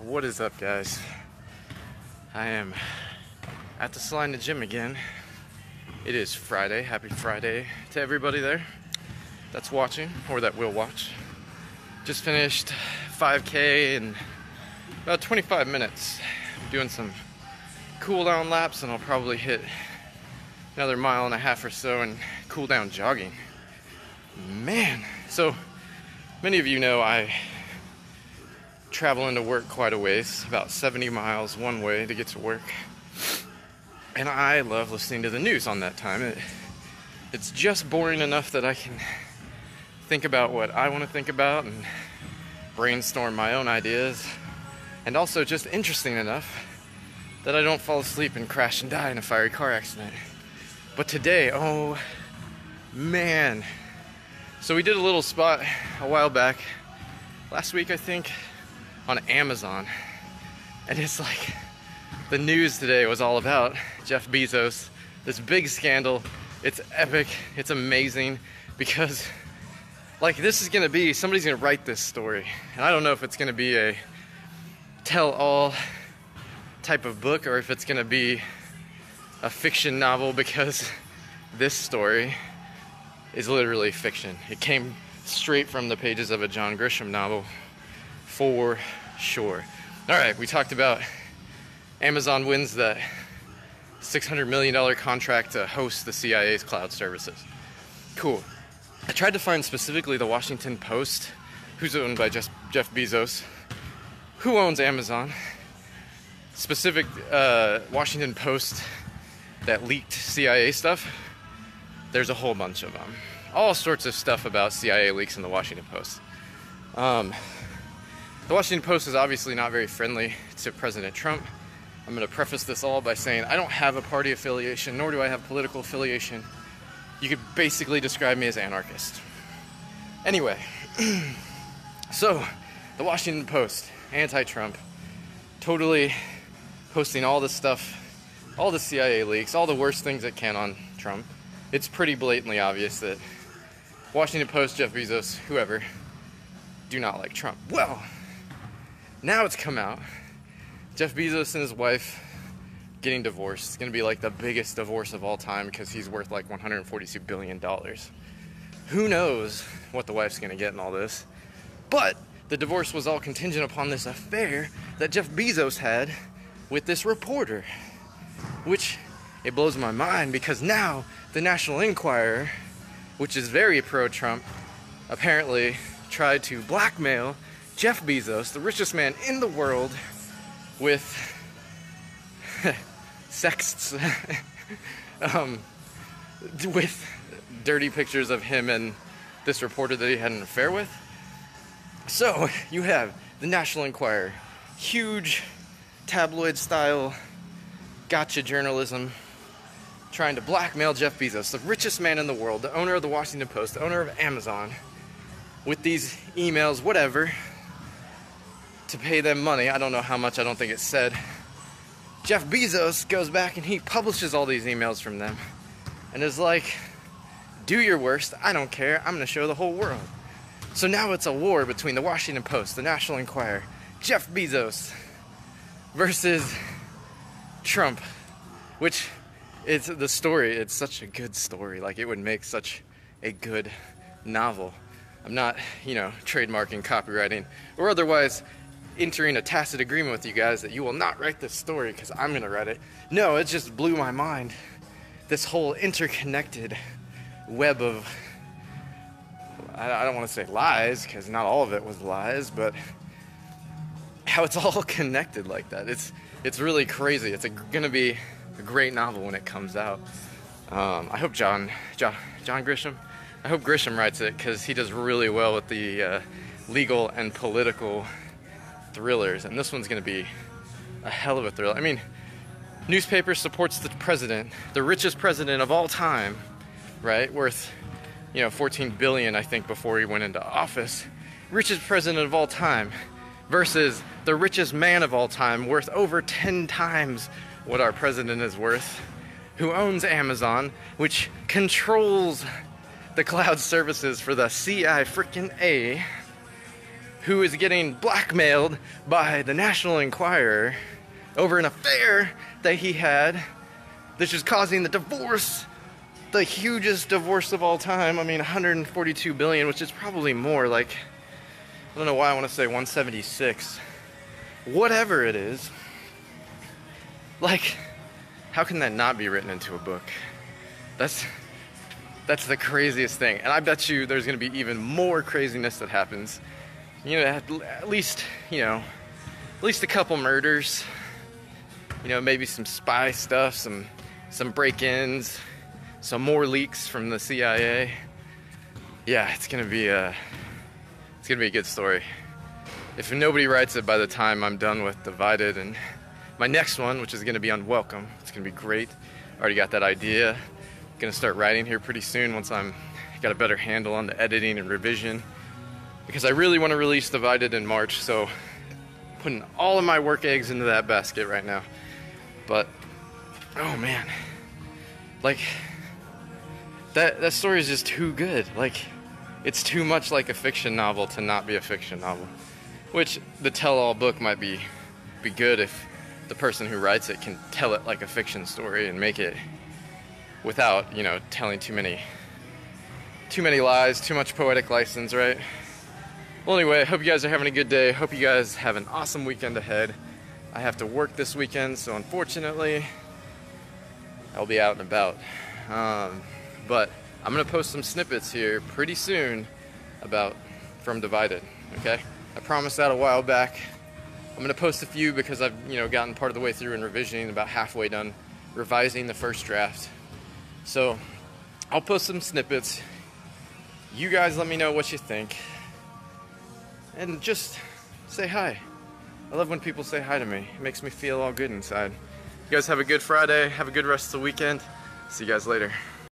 What is up, guys? I am at the Salina gym again. It is Friday. Happy Friday to everybody there that's watching or that will watch. Just finished 5K in about 25 minutes doing some cool down laps, and I'll probably hit another mile and a half or so and cool down jogging. Man, so many of you know I travel into work quite a ways, about 70 miles one way to get to work. And I love listening to the news on that time. It's just boring enough that I can think about what I want to think about and brainstorm my own ideas. And also just interesting enough that I don't fall asleep and crash and die in a fiery car accident. But today, oh man. So we did a little spot a while back, last week I think, on Amazon. And it's like, the news today was all about Jeff Bezos, this big scandal. It's epic, it's amazing, because like this is gonna be, somebody's gonna write this story. And I don't know if it's gonna be a tell-all type of book or if it's gonna be a fiction novel, because this story is literally fiction. It came straight from the pages of a John Grisham novel, for sure. All right, we talked about Amazon wins that $600 million contract to host the CIA's cloud services. Cool. I tried to find specifically the Washington Post, who's owned by Jeff Bezos, who owns Amazon. Specific Washington Post that leaked CIA stuff. There's a whole bunch of them. All sorts of stuff about CIA leaks in the Washington Post. The Washington Post is obviously not very friendly to President Trump. I'm going to preface this all by saying I don't have a party affiliation, nor do I have political affiliation. You could basically describe me as anarchist. Anyway, so the Washington Post, anti-Trump, totally posting all this stuff, all the CIA leaks, all the worst things it can on Trump. It's pretty blatantly obvious that Washington Post, Jeff Bezos, whoever, do not like Trump. Well, now it's come out. Jeff Bezos and his wife getting divorced. It's going to be like the biggest divorce of all time because he's worth like $142 billion. Who knows what the wife's going to get in all this. But the divorce was all contingent upon this affair that Jeff Bezos had with this reporter. Which, it blows my mind because now the National Enquirer, which is very pro-Trump, apparently tried to blackmail Jeff Bezos, the richest man in the world, with sexts, with dirty pictures of him and this reporter that he had an affair with. So you have the National Enquirer, huge tabloid-style gotcha journalism, trying to blackmail Jeff Bezos, the richest man in the world, the owner of the Washington Post, the owner of Amazon, with these emails, whatever, to pay them money. I don't know how much, I don't think it said. Jeff Bezos goes back and he publishes all these emails from them and is like, do your worst, I don't care, I'm gonna show the whole world. So now it's a war between the Washington Post, the National Enquirer, Jeff Bezos versus Trump, which is the story. It's such a good story. Like, it would make such a good novel. I'm not, trademarking, copywriting, or otherwise entering a tacit agreement with you guys that you will not write this story because I'm going to write it. No, it just blew my mind. This whole interconnected web of, I don't want to say lies, because not all of it was lies, but how it's all connected like that. It's really crazy. It's going to be a great novel when it comes out. I hope John Grisham, I hope Grisham writes it, because he does really well with the legal and political thrillers, and this one's going to be a hell of a thriller. I mean, newspaper supports the president, the richest president of all time, right? Worth, 14 billion, I think, before he went into office. Richest president of all time versus the richest man of all time, worth over 10 times what our president is worth, who owns Amazon, which controls the cloud services for the CIA. who is getting blackmailed by the National Enquirer over an affair that he had. This is causing the divorce, the hugest divorce of all time. I mean, 142 billion, which is probably more, like, I don't know why I want to say 176. Whatever it is. Like, how can that not be written into a book? That's the craziest thing. And I bet you there's going to be even more craziness that happens. You know, at least a couple murders. You know, maybe some spy stuff, some break-ins, some more leaks from the CIA. Yeah, it's gonna be a good story. If nobody writes it by the time I'm done with Divided, and my next one, which is gonna be Unwelcome, it's gonna be great. Already got that idea. Gonna start writing here pretty soon once I'm got a better handle on the editing and revision, because I really want to release Divided in March. So putting all of my work eggs into that basket right now. But oh man, like that story is just too good. Like, it's too much like a fiction novel to not be a fiction novel. Which the tell-all book might be good if the person who writes it can tell it like a fiction story and make it without, you know, telling too many lies, too much poetic license, right? Well, anyway, I hope you guys are having a good day. Hope you guys have an awesome weekend ahead. I have to work this weekend, so unfortunately, I'll be out and about. But I'm gonna post some snippets here pretty soon from Divided, okay? I promised that a while back. I'm gonna post a few because I've, you know, gotten part of the way through in revisioning, about halfway done revising the first draft. So I'll post some snippets. You guys let me know what you think. And just say hi. I love when people say hi to me. It makes me feel all good inside. You guys have a good Friday. Have a good rest of the weekend. See you guys later.